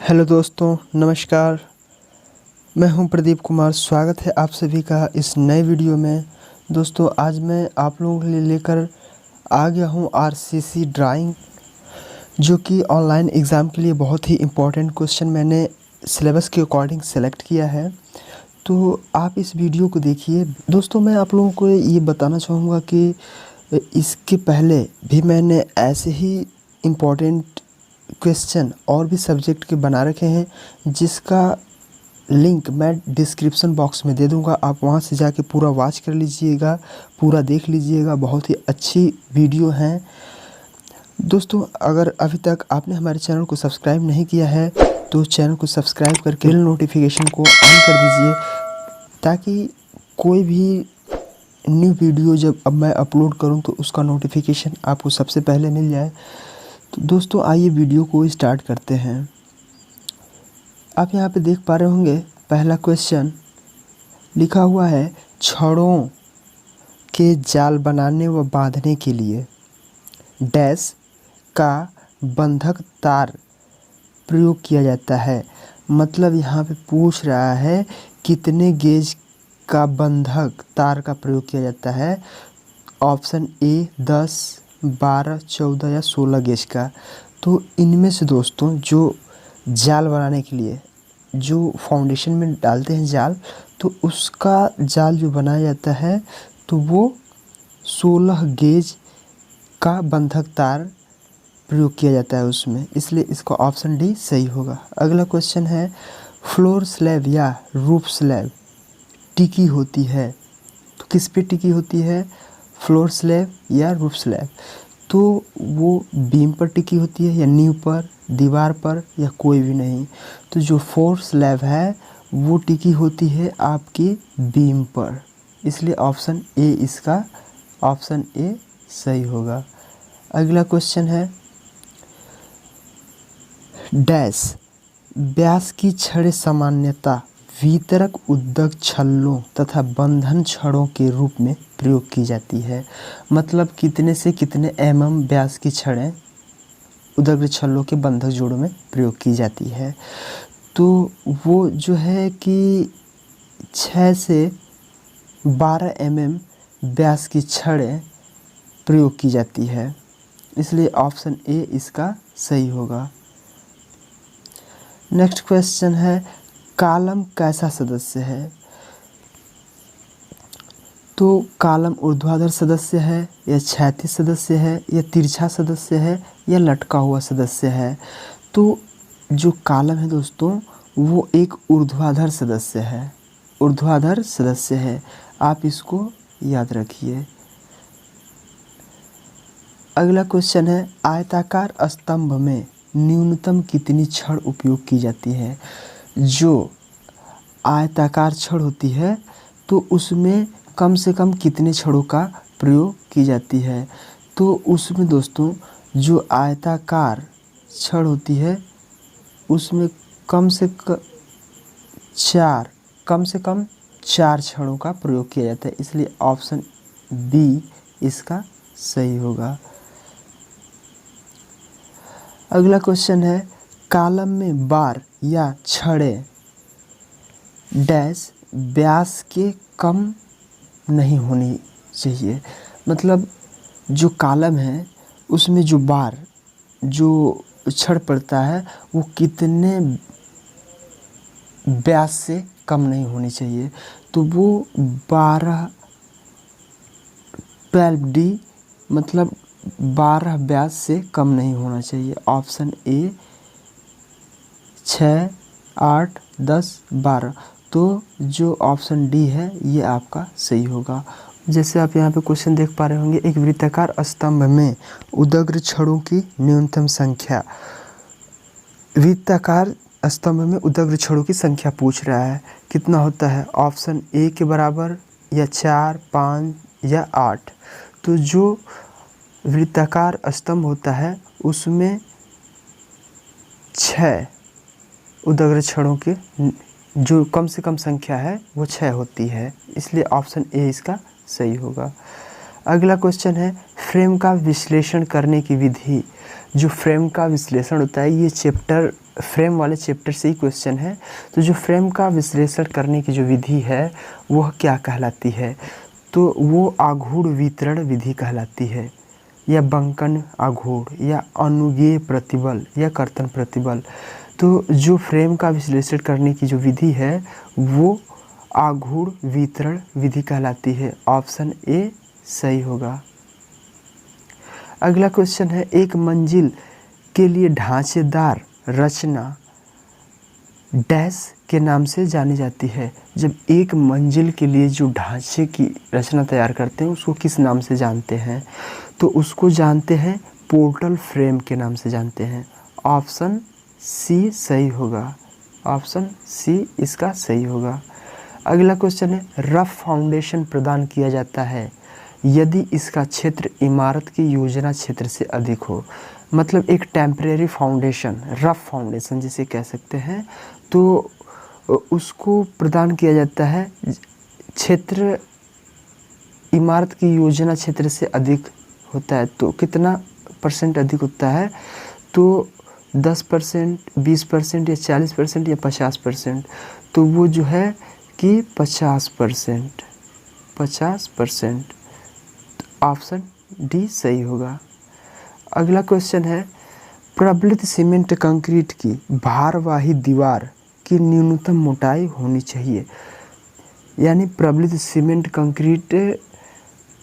Hello दोस्तों, नमस्कार। मैं हूं प्रदीप कुमार। स्वागत है आप सभी का इस नए वीडियो में। दोस्तों, आज मैं आप लोगों के लिए लेकर आ गया हूं आरसीसी ड्राइंग, जो कि ऑनलाइन एग्ज़ाम के लिए बहुत ही इम्पोर्टेंट क्वेश्चन मैंने सिलेबस के अकॉर्डिंग सेलेक्ट किया है। तो आप इस वीडियो को देखिए। दोस्तों, मैं आप लोगों को ये बताना चाहूँगा कि इसके पहले भी मैंने ऐसे ही इम्पोर्टेंट क्वेश्चन और भी सब्जेक्ट के बना रखे हैं, जिसका लिंक मैं डिस्क्रिप्शन बॉक्स में दे दूंगा। आप वहां से जाके पूरा वॉच कर लीजिएगा, पूरा देख लीजिएगा। बहुत ही अच्छी वीडियो है। दोस्तों, अगर अभी तक आपने हमारे चैनल को सब्सक्राइब नहीं किया है तो चैनल को सब्सक्राइब करके बेल नोटिफिकेशन को ऑन कर दीजिए, ताकि कोई भी न्यू वीडियो जब अब मैं अपलोड करूं तो उसका नोटिफिकेशन आपको सबसे पहले मिल जाए। तो दोस्तों, आइए वीडियो को स्टार्ट करते हैं। आप यहाँ पे देख पा रहे होंगे, पहला क्वेश्चन लिखा हुआ है, छड़ों के जाल बनाने व बांधने के लिए डैश का बंधक तार प्रयोग किया जाता है। मतलब यहाँ पे पूछ रहा है कितने गेज का बंधक तार का प्रयोग किया जाता है। ऑप्शन ए 10, 12, 14 या 16 गेज का। तो इनमें से दोस्तों, जो जाल बनाने के लिए जो फाउंडेशन में डालते हैं जाल, तो उसका जाल जो बनाया जाता है तो वो 16 गेज का बंधक तार प्रयोग किया जाता है उसमें, इसलिए इसका ऑप्शन डी सही होगा। अगला क्वेश्चन है, फ्लोर स्लैब या रूफ स्लैब टिकी होती है तो किस पे टिकी होती है? फ्लोर स्लैब या रूफ स्लैब। तो वो बीम पर टिकी होती है या नींव पर, दीवार पर, या कोई भी नहीं। तो जो फ्लोर स्लैब है वो टिकी होती है आपकी बीम पर, इसलिए ऑप्शन ए इसका ऑप्शन ए सही होगा। अगला क्वेश्चन है, डैश व्यास की छड़ें सामान्यतः वितरक उद्दक छल्लों तथा बंधन छड़ों के रूप में प्रयोग की जाती है। मतलब कितने से कितने mm व्यास की छड़ें उदग्र छल्लों के बंधक जोड़ों में प्रयोग की जाती है? तो वो जो है कि 6 से 12 mm व्यास की छड़ें प्रयोग की जाती है, इसलिए ऑप्शन ए इसका सही होगा। नेक्स्ट क्वेश्चन है, कॉलम कैसा सदस्य है? तो कॉलम ऊर्ध्वाधर सदस्य है या क्षैतिज सदस्य है या तिरछा सदस्य है या लटका हुआ सदस्य है? तो जो कॉलम है दोस्तों, वो एक ऊर्ध्वाधर सदस्य है, ऊर्ध्वाधर सदस्य है। आप इसको याद रखिए। अगला क्वेश्चन है, आयताकार स्तंभ में न्यूनतम कितनी छड़ उपयोग की जाती है? जो आयताकार छड़ होती है तो उसमें कम से कम कितने छड़ों का प्रयोग की जाती है? तो उसमें दोस्तों, जो आयताकार छड़ होती है उसमें कम से कम 4 छड़ों का प्रयोग किया जाता है, इसलिए ऑप्शन बी इसका सही होगा। अगला क्वेश्चन है, कॉलम में बार या छड़ें डैश व्यास के कम नहीं होनी चाहिए। मतलब जो कॉलम है उसमें जो बार, जो छड़ पड़ता है, वो कितने व्यास से कम नहीं होनी चाहिए? तो वो 12 डी, मतलब 12 व्यास से कम नहीं होना चाहिए। Option A 6, 8, 10, 12। तो जो ऑप्शन डी है ये आपका सही होगा। जैसे आप यहाँ पे क्वेश्चन देख पा रहे होंगे, एक वृत्ताकार स्तंभ में उदग्र छड़ों की न्यूनतम संख्या। वृत्ताकार स्तंभ में उदग्र छड़ों की संख्या पूछ रहा है, कितना होता है? ऑप्शन ए के बराबर या 4, 5 या 8। तो जो वृत्ताकार स्तंभ होता है उसमें 6 उदग्र छड़ों के जो कम से कम संख्या है वो 6 होती है, इसलिए ऑप्शन ए इसका सही होगा। अगला क्वेश्चन है, फ्रेम का विश्लेषण करने की विधि। जो फ्रेम का विश्लेषण होता है, ये चैप्टर फ्रेम वाले चैप्टर से ही क्वेश्चन है। तो जो फ्रेम का विश्लेषण करने की जो विधि है वह क्या कहलाती है? तो वो आघूर्ण वितरण विधि कहलाती है, या बंकन आघूर्ण, या अनुगेय प्रतिबल, या कर्तन प्रतिबल। तो जो फ्रेम का विश्लेषण करने की जो विधि है वो आघूर्ण वितरण विधि कहलाती है। ऑप्शन ए सही होगा। अगला क्वेश्चन है, एक मंजिल के लिए ढांचेदार रचना डैश के नाम से जानी जाती है। जब एक मंजिल के लिए जो ढांचे की रचना तैयार करते हैं उसको किस नाम से जानते हैं? तो उसको जानते हैं पोर्टल फ्रेम के नाम से जानते हैं। ऑप्शन सी सही होगा। ऑप्शन सी इसका सही होगा। अगला क्वेश्चन है, रफ फाउंडेशन प्रदान किया जाता है यदि इसका क्षेत्र इमारत की योजना क्षेत्र से अधिक हो। मतलब एक टेम्परेरी फाउंडेशन, रफ फाउंडेशन जिसे कह सकते हैं, तो उसको प्रदान किया जाता है क्षेत्र इमारत की योजना क्षेत्र से अधिक होता है। तो कितना % अधिक होता है? तो 10%, 20% या 40% या 50%। तो वो जो है कि 50%। 50%। ऑप्शन डी सही होगा। अगला क्वेश्चन है, प्रबलित सीमेंट कंक्रीट की भारवाही दीवार की न्यूनतम मोटाई होनी चाहिए। यानी प्रबलित सीमेंट कंक्रीट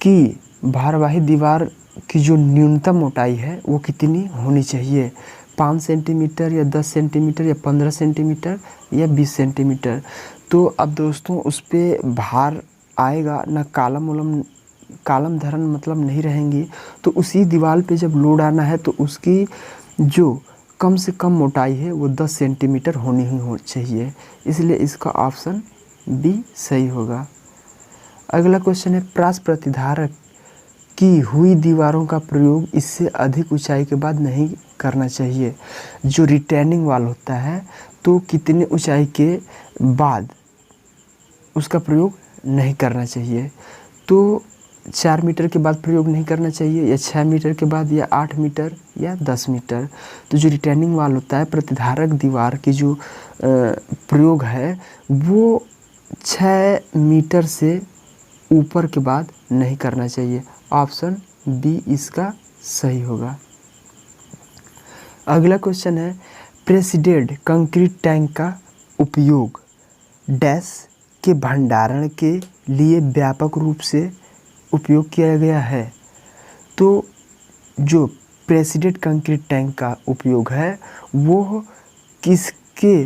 की भारवाही दीवार की जो न्यूनतम मोटाई है वो कितनी होनी चाहिए? 5 सेंटीमीटर या 10 सेंटीमीटर या 15 सेंटीमीटर या 20 सेंटीमीटर। तो अब दोस्तों उस पर भार आएगा ना, कालम धरण मतलब नहीं रहेंगी। तो उसी दीवार पे जब लोड आना है तो उसकी जो कम से कम मोटाई है वो 10 सेंटीमीटर होनी ही चाहिए। इसलिए इसका ऑप्शन बी सही होगा। अगला क्वेश्चन है, प्रास प्रतिधारक की हुई दीवारों का प्रयोग इससे अधिक ऊंचाई के बाद नहीं करना चाहिए। जो रिटेनिंग वाल होता है तो कितने ऊंचाई के बाद उसका प्रयोग नहीं करना चाहिए? तो 4 मीटर के बाद प्रयोग नहीं करना चाहिए, या 6 मीटर के बाद, या 8 मीटर, या 10 मीटर। तो जो रिटेनिंग वाल होता है, प्रतिधारक दीवार की जो प्रयोग है वो 6 मीटर से ऊपर के बाद नहीं करना चाहिए। ऑप्शन बी इसका सही होगा। अगला क्वेश्चन है, प्रेसिडेड कंक्रीट टैंक का उपयोग डैश के भंडारण के लिए व्यापक रूप से उपयोग किया गया है। तो जो प्रेसिडेड कंक्रीट टैंक का उपयोग है वो किसके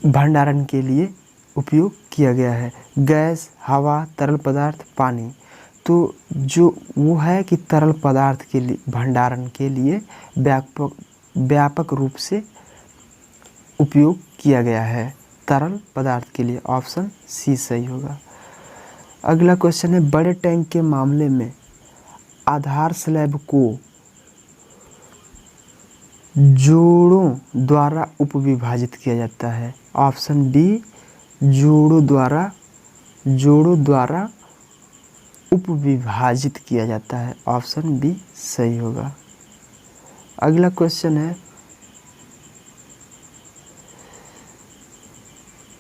भंडारण के लिए उपयोग किया गया है? गैस, हवा, तरल पदार्थ, पानी। तो जो वो है कि तरल पदार्थ के लिए भंडारण के लिए व्यापक रूप से उपयोग किया गया है, तरल पदार्थ के लिए। ऑप्शन सी सही होगा। अगला क्वेश्चन है, बड़े टैंक के मामले में आधार स्लैब को जोड़ों द्वारा उपविभाजित किया जाता है। ऑप्शन डी जोड़ों द्वारा उपविभाजित किया जाता है। ऑप्शन बी सही होगा। अगला क्वेश्चन है,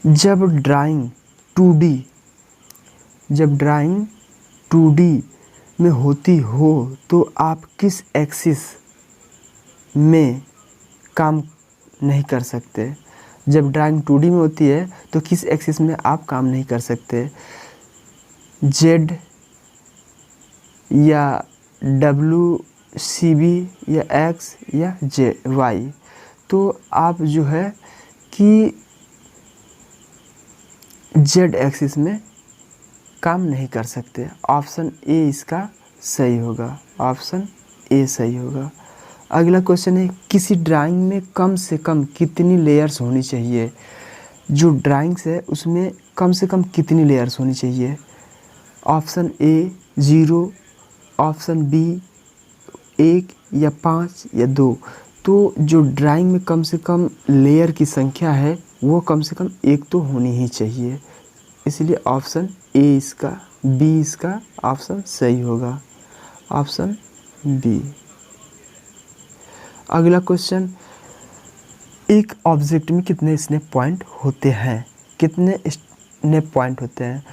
जब ड्राइंग 2D में होती हो तो आप किस एक्सिस में काम नहीं कर सकते? जब ड्राइंग 2D में होती है तो किस एक्सिस में आप काम नहीं कर सकते? जेड, या WCB, या एक्स, या वाई। तो आप जो है कि जेड एक्सिस में काम नहीं कर सकते। ऑप्शन ए इसका सही होगा। ऑप्शन ए सही होगा। अगला क्वेश्चन है, किसी ड्राइंग में कम से कम कितनी लेयर्स होनी चाहिए? जो ड्राइंग्स है उसमें कम से कम कितनी लेयर्स होनी चाहिए? ऑप्शन ए 0, ऑप्शन बी 1, या 5, या 2। तो जो ड्राइंग में कम से कम लेयर की संख्या है वो कम से कम 1 तो होनी ही चाहिए। इसलिए ऑप्शन ए इसका, बी इसका ऑप्शन सही होगा। Option b. अगला क्वेश्चन, एक ऑब्जेक्ट में कितने स्नैप पॉइंट होते हैं, कितने स्नैप पॉइंट होते हैं।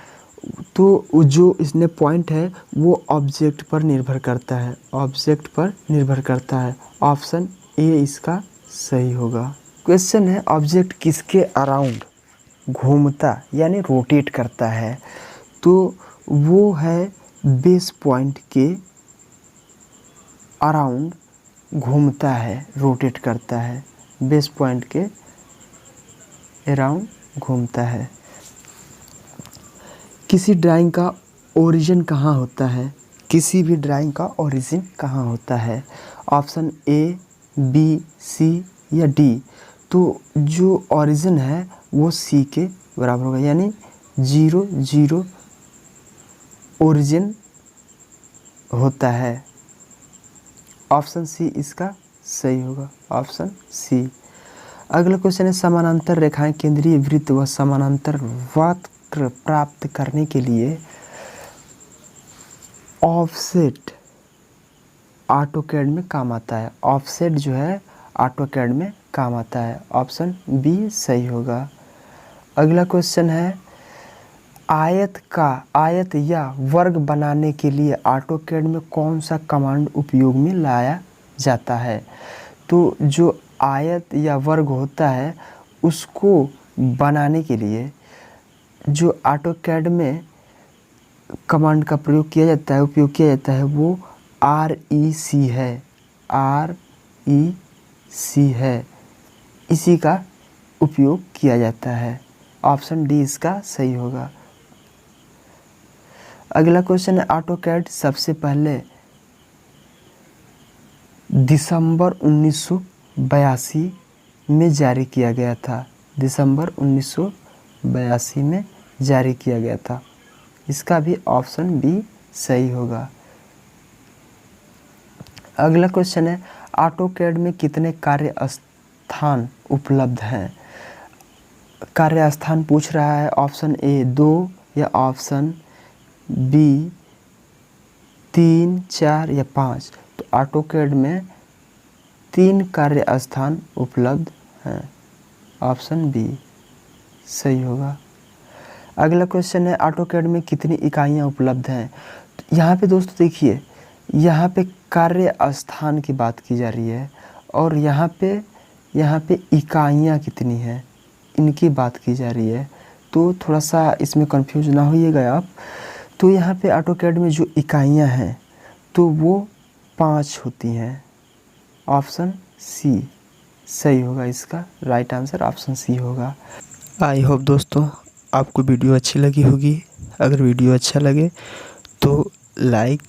तो जो स्नैप पॉइंट है वो ऑब्जेक्ट पर निर्भर करता है, ऑब्जेक्ट पर निर्भर करता है। ऑप्शन ए इसका सही होगा। क्वेश्चन है ऑब्जेक्ट किसके अराउंड घूमता यानी रोटेट करता है, तो वो है बेस पॉइंट के अराउंड घूमता है, रोटेट करता है, बेस पॉइंट के अराउंड घूमता है। किसी ड्राइंग का ओरिजिन कहाँ होता है, किसी भी ड्राइंग का ओरिजिन कहाँ होता है। ऑप्शन ए, बी, सी या डी। तो जो ओरिजिन है वो सी के बराबर होगा, यानी 0 0 ओरिजिन होता है। ऑप्शन सी इसका सही होगा, ऑप्शन सी। अगला क्वेश्चन है समानांतर रेखाएं केंद्रीय वृत्त व समानांतर वक्र प्राप्त करने के लिए ऑफसेट ऑटोकैड में काम आता है। ऑफसेट जो है ऑटोकैड में काम आता है, ऑप्शन बी सही होगा। अगला क्वेश्चन है आयत या वर्ग बनाने के लिए ऑटोकैड में कौन सा कमांड उपयोग में लाया जाता है। तो जो आयत या वर्ग होता है उसको बनाने के लिए जो ऑटोकैड में कमांड का प्रयोग किया जाता है, उपयोग किया जाता है, वो REC है, REC है, इसी का उपयोग किया जाता है। ऑप्शन डी इसका सही होगा। अगला क्वेश्चन है ऑटोकैड सबसे पहले दिसंबर 1982 में जारी किया गया था, दिसंबर 1982 में जारी किया गया था, इसका भी ऑप्शन बी सही होगा। अगला क्वेश्चन है ऑटोकैड में कितने कार्य स्थान उपलब्ध हैं। कार्य स्थान पूछ रहा है, ऑप्शन ए 2 या ऑप्शन बी 3, 4 या 5। तो ऑटोकैड में 3 कार्य स्थान उपलब्ध हैं, ऑप्शन बी सही होगा। अगला क्वेश्चन है ऑटोकैड में कितनी इकाइयाँ उपलब्ध हैं। तो यहाँ पे दोस्तों देखिए, यहाँ पे कार्य स्थान की बात की जा रही है और यहाँ पे इकाइयाँ कितनी हैं इनकी बात की जा रही है, तो थोड़ा सा इसमें कंफ्यूज ना होइएगा आप। तो यहाँ पे ऑटोकैड में जो इकाइयाँ हैं तो वो 5 होती हैं, ऑप्शन सी सही होगा, इसका राइट आंसर ऑप्शन सी होगा। आई होप दोस्तों आपको वीडियो अच्छी लगी होगी। अगर वीडियो अच्छा लगे तो लाइक,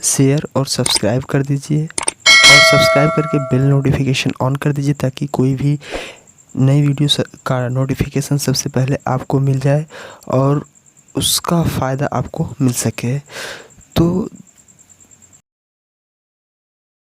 शेयर और सब्सक्राइब कर दीजिए और सब्सक्राइब करके बेल नोटिफिकेशन ऑन कर दीजिए ताकि कोई भी नई वीडियो का नोटिफिकेशन सबसे पहले आपको मिल जाए और उसका फ़ायदा आपको मिल सके। तो